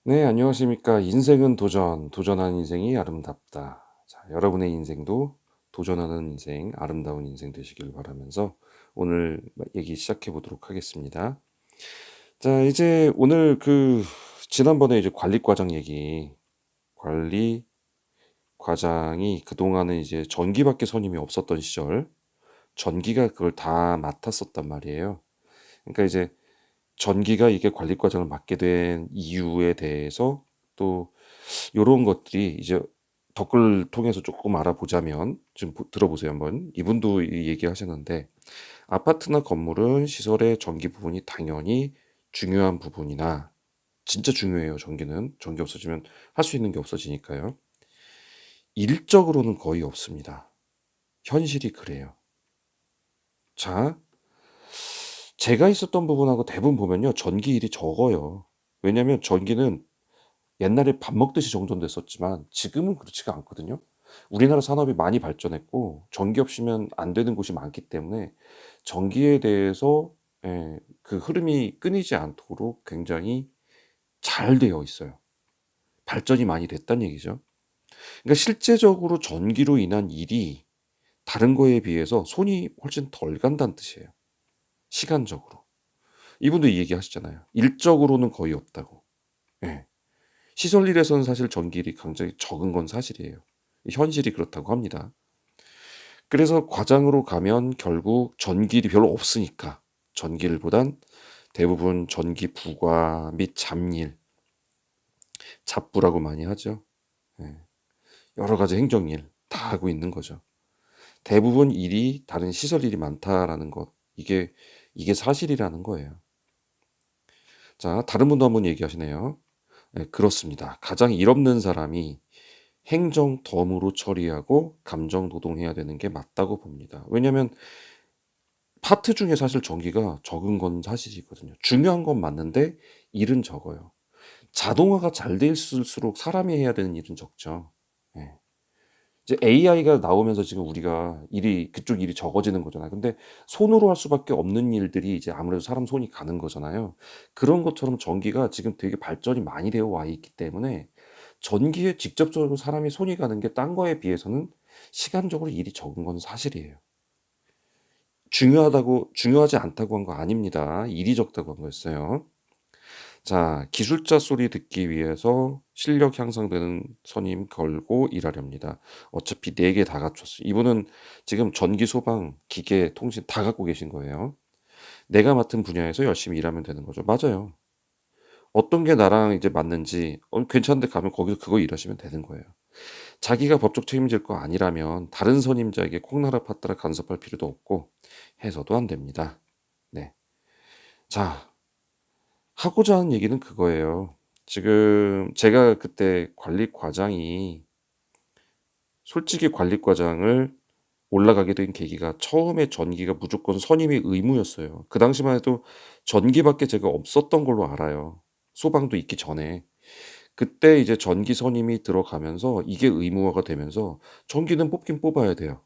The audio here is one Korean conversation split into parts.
네, 안녕하십니까. 인생은 도전, 도전하는 인생이 아름답다. 자, 여러분의 인생도 도전하는 인생, 아름다운 인생 되시길 바라면서 오늘 얘기 시작해 보도록 하겠습니다. 자, 이제 오늘 지난번에 이제 관리과장 얘기, 관리 과장이 그동안은 이제 전기밖에 선임이 없었던 시절, 전기가 그걸 다 맡았었단 말이에요. 그러니까 이제 전기가 이게 관리과장을 맡게 된 이유에 대해서 또 요런 것들이 이제 댓글 통해서 조금 알아보자면 좀 들어보세요 한번. 이분도 이 얘기하셨는데 아파트나 건물은 시설의 전기 부분이 당연히 중요한 부분이나 진짜 중요해요. 전기는 전기 없어지면 할 수 있는 게 없어지니까요. 일적으로는 거의 없습니다. 현실이 그래요. 자, 제가 있었던 부분하고 대부분 보면요 전기 일이 적어요. 왜냐하면 전기는 옛날에 밥 먹듯이 정전됐었지만 지금은 그렇지가 않거든요. 우리나라 산업이 많이 발전했고 전기 없이면 안 되는 곳이 많기 때문에 전기에 대해서 그 흐름이 끊이지 않도록 굉장히 잘 되어 있어요. 발전이 많이 됐다는 얘기죠. 그러니까 실제적으로 전기로 인한 일이 다른 거에 비해서 손이 훨씬 덜 간다는 뜻이에요. 시간적으로. 이분도 이 얘기하셨잖아요. 일적으로는 거의 없다고. 예. 시설 일에서는 사실 전기일이 굉장히 적은 건 사실이에요. 현실이 그렇다고 합니다. 그래서 과장으로 가면 결국 전기일이 별로 없으니까 전기일보단 대부분 전기 부과 및 잡일, 잡부라고 많이 하죠. 예. 여러 가지 행정일 다 하고 있는 거죠. 대부분 일이 다른 시설 일이 많다라는 것. 이게 사실이라는 거예요. 자, 다른 분도 한번 얘기하시네요. 네, 그렇습니다. 가장 일 없는 사람이 행정 덤으로 처리하고 감정 노동해야 되는 게 맞다고 봅니다. 왜냐하면 파트 중에 사실 전기가 적은 건 사실이거든요. 중요한 건 맞는데 일은 적어요. 자동화가 잘 돼 있을수록 사람이 해야 되는 일은 적죠. 예. 이제 AI가 나오면서 지금 우리가 그쪽 일이 적어지는 거잖아요. 근데 손으로 할 수밖에 없는 일들이 이제 아무래도 사람 손이 가는 거잖아요. 그런 것처럼 전기가 지금 되게 발전이 많이 되어 와 있기 때문에 전기에 직접적으로 사람이 손이 가는 게 딴 거에 비해서는 시간적으로 일이 적은 건 사실이에요. 중요하지 않다고 한 거 아닙니다. 일이 적다고 한 거였어요. 자, 기술자 소리 듣기 위해서 실력 향상되는 선임 걸고 일하렵니다. 어차피 4개 다 갖췄어요. 이분은 지금 전기, 소방, 기계, 통신 다 갖고 계신 거예요. 내가 맡은 분야에서 열심히 일하면 되는 거죠. 맞아요. 어떤 게 나랑 이제 맞는지 괜찮은데 가면 거기서 그거 일하시면 되는 거예요. 자기가 법적 책임질 거 아니라면 다른 선임자에게 콩나라 팥다라 간섭할 필요도 없고 해서도 안 됩니다. 네. 자, 하고자 하는 얘기는 그거예요. 지금 제가 그때 관리과장이 솔직히 관리과장을 올라가게 된 계기가 처음에 전기가 무조건 선임이 의무였어요. 그 당시만 해도 전기밖에 제가 없었던 걸로 알아요. 소방도 있기 전에. 그때 이제 전기 선임이 들어가면서 이게 의무화가 되면서 전기는 뽑긴 뽑아야 돼요.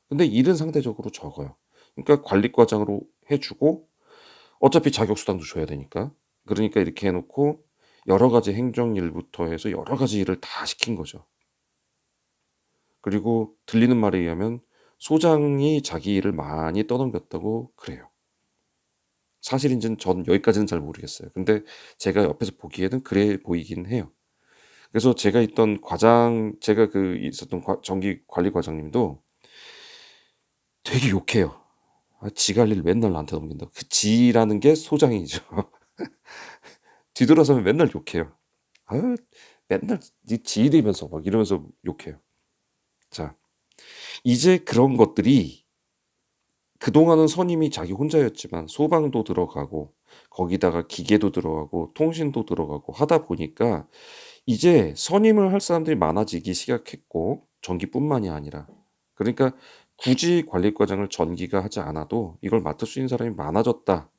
근데 일은 상대적으로 적어요. 그러니까 관리과장으로 해 주고 어차피 자격 수당도 줘야 되니까. 그러니까 이렇게 해 놓고 여러 가지 행정 일부터 해서 여러 가지 일을 다 시킨 거죠. 그리고 들리는 말에 의하면 소장이 자기 일을 많이 떠넘겼다고 그래요. 사실인지는 전 여기까지는 잘 모르겠어요. 근데 제가 옆에서 보기에는 그래 보이긴 해요. 그래서 제가 있었던 전기 관리 과장님도 되게 욕해요. 아, 지가 할 일 맨날 나한테 넘긴다. 그 지라는 게 소장이죠. 뒤돌아서면 맨날 욕해요. 아, 맨날 네 지이면서 막 이러면서 욕해요. 자, 이제 그런 것들이 그동안은 선임이 자기 혼자였지만 소방도 들어가고 거기다가 기계도 들어가고 통신도 들어가고 하다 보니까 이제 선임을 할 사람들이 많아지기 시작했고 전기뿐만이 아니라 그러니까 굳이 관리과장을 전기가 하지 않아도 이걸 맡을 수 있는 사람이 많아졌다.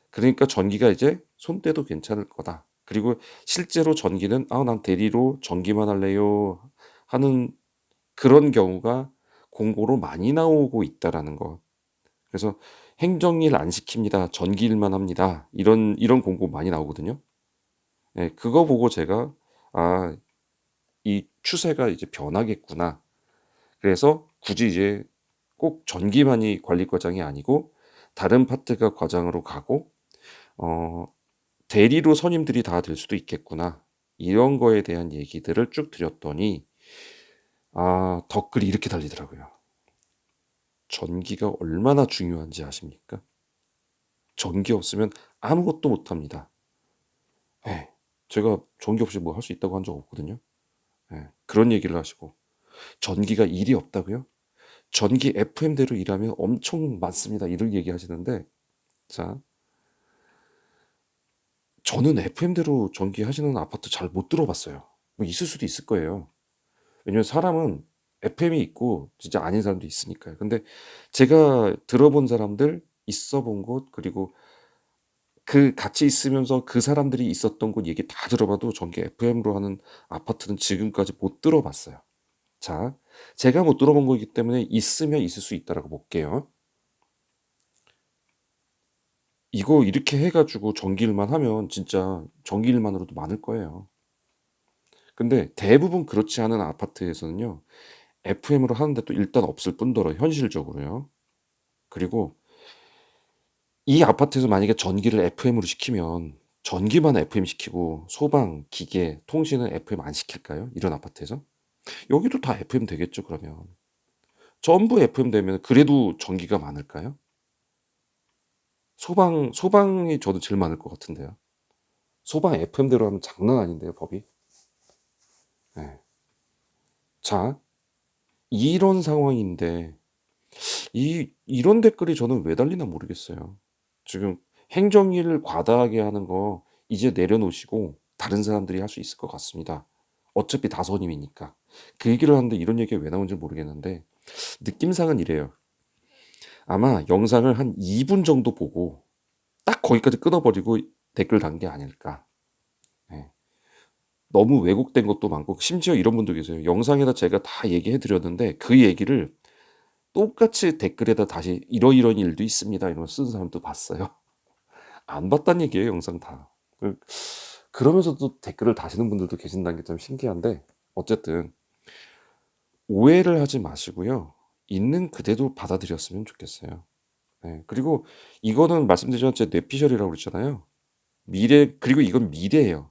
그러니까 전기가 이제 손대도 괜찮을 거다. 그리고 실제로 전기는 "아 난 대리로 전기만 할래요." 하는 그런 경우가 공고로 많이 나오고 있다라는 거. 그래서 "행정일 안 시킵니다. 전기 일만 합니다." 이런 공고 많이 나오거든요. 예, 그거 보고 제가 아, 이 추세가 이제 변하겠구나. 그래서 굳이 이제 꼭 전기만이 관리과장이 아니고 다른 파트가 과장으로 가고 어, 대리로 선임들이 다 될 수도 있겠구나. 이런 거에 대한 얘기들을 쭉 드렸더니 댓글이 이렇게 달리더라고요. 전기가 얼마나 중요한지 아십니까? 전기 없으면 아무것도 못합니다. 예, 제가 전기 없이 뭐 할 수 있다고 한 적 없거든요. 예, 그런 얘기를 하시고 전기가 일이 없다고요? 전기 FM대로 일하면 엄청 많습니다. 이런 얘기 하시는데 자, 저는 FM대로 전기 하시는 아파트 잘 못 들어봤어요. 뭐 있을 수도 있을 거예요. 왜냐면 사람은 FM이 있고 진짜 아닌 사람도 있으니까요. 근데 제가 들어본 사람들, 있어 본 곳, 그리고 그 같이 있으면서 그 사람들이 있었던 곳 얘기 다 들어봐도 전기 FM으로 하는 아파트는 지금까지 못 들어봤어요. 자, 제가 못 들어본 거기 때문에 있으면 있을 수 있다라고 볼게요. 이거 이렇게 해가지고 전기일만 하면 진짜 전기일만으로도 많을 거예요. 근데 대부분 그렇지 않은 아파트에서는요, FM으로 하는데 또 일단 없을 뿐더러 현실적으로요. 그리고 이 아파트에서 만약에 전기를 FM으로 시키면 전기만 FM 시키고 소방, 기계, 통신은 FM 안 시킬까요? 이런 아파트에서? 여기도 다 FM 되겠죠, 그러면. 전부 FM 되면 그래도 전기가 많을까요? 소방이 저도 제일 많을 것 같은데요. 소방 FM대로 하면 장난 아닌데요, 법이. 네. 자, 이런 상황인데 이런 댓글이 저는 왜 달리나 모르겠어요. 지금 행정일을 과다하게 하는 거 이제 내려놓으시고 다른 사람들이 할 수 있을 것 같습니다. 어차피 다선임이니까. 그 얘기를 하는데 이런 얘기가 왜 나오는지 모르겠는데 느낌상은 이래요. 아마 영상을 한 2분 정도 보고 딱 거기까지 끊어버리고 댓글 단 게 아닐까. 네. 너무 왜곡된 것도 많고 심지어 이런 분도 계세요. 영상에다 제가 다 얘기해 드렸는데 그 얘기를 똑같이 댓글에다 다시 이러이러한 일도 있습니다. 이런 거 쓴 사람도 봤어요. 안 봤단 얘기예요, 영상 다. 그러면서도 댓글을 다시는 분들도 계신다는 게 좀 신기한데 어쨌든 오해를 하지 마시고요. 있는 그대로 받아들였으면 좋겠어요. 네. 그리고 이거는 말씀드렸지만 제 뇌피셜이라고 그랬잖아요. 그리고 이건 미래예요.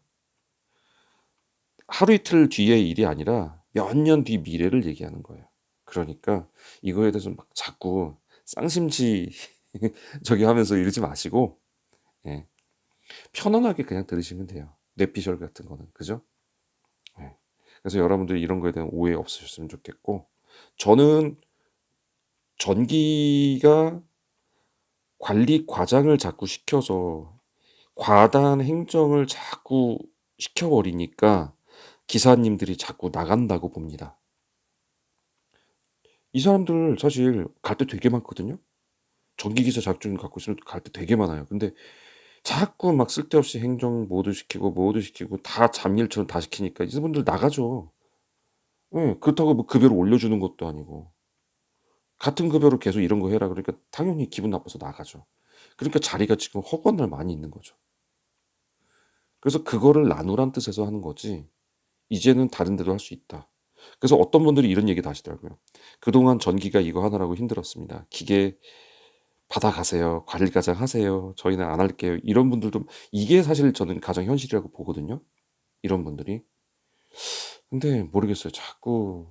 하루 이틀 뒤의 일이 아니라 몇 년 뒤 미래를 얘기하는 거예요. 그러니까 이거에 대해서 막 자꾸 쌍심지 저기 하면서 이러지 마시고 예, 편안하게 그냥 들으시면 돼요. 뇌피셜 같은 거는 그죠? 예. 그래서 여러분들이 이런 거에 대한 오해 없으셨으면 좋겠고 저는 전기가 관리 과장을 자꾸 시켜서 과다한 행정을 자꾸 시켜버리니까 기사님들이 자꾸 나간다고 봅니다. 이 사람들 사실 갈 데 되게 많거든요. 전기기사 자격증 갖고 있으면 갈 데 되게 많아요. 근데 자꾸 막 쓸데없이 행정 뭐도 시키고 뭐도 시키고 다 잡일처럼 다 시키니까 이분들 나가죠. 예. 그렇다고 뭐 급여를 올려주는 것도 아니고. 같은 급여로 계속 이런 거 해라 그러니까 당연히 기분 나빠서 나가죠. 그러니까 자리가 지금 허구한 많이 있는 거죠. 그래서 그거를 나누란 뜻에서 하는 거지 이제는 다른 데도 할 수 있다. 그래서 어떤 분들이 이런 얘기도 하시더라고요. "그동안 전기가 이거 하느라고 힘들었습니다. 기계 받아가세요. 관리과장 하세요. 저희는 안 할게요." 이런 분들도 이게 사실 저는 가장 현실이라고 보거든요, 이런 분들이. 근데 모르겠어요. 자꾸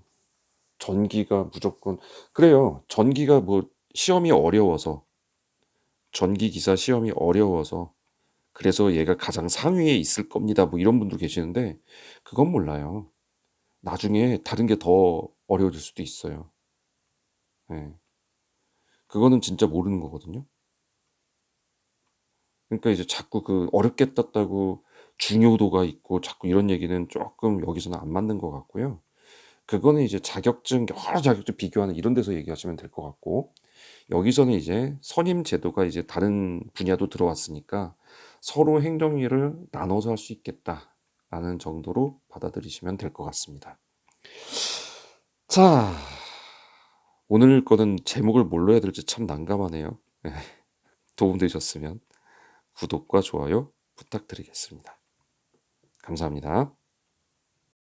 전기가 무조건 그래요. 전기가 뭐 시험이 어려워서 전기 기사 시험이 어려워서 그래서 얘가 가장 상위에 있을 겁니다. 뭐 이런 분도 계시는데 그건 몰라요. 나중에 다른 게 더 어려워질 수도 있어요. 예. 그거는 진짜 모르는 거거든요. 그러니까 이제 자꾸 그 어렵게 땄다고 중요도가 있고 자꾸 이런 얘기는 쪼끔 여기서는 안 맞는 것 같고요. 그거는 이제 여러 자격증 비교하는 이런 데서 얘기하시면 될 것 같고 여기서는 이제 선임 제도가 이제 다른 분야도 들어왔으니까 '서로 행정 일을 나눠서 할 수 있겠다.'라는 정도로 받아들이시면 될 것 같습니다. 자, 오늘 거는 제목을 뭘로 해야 될지 참 난감하네요. 예. 도움되셨으면 구독과 좋아요 부탁드리겠습니다. 감사합니다.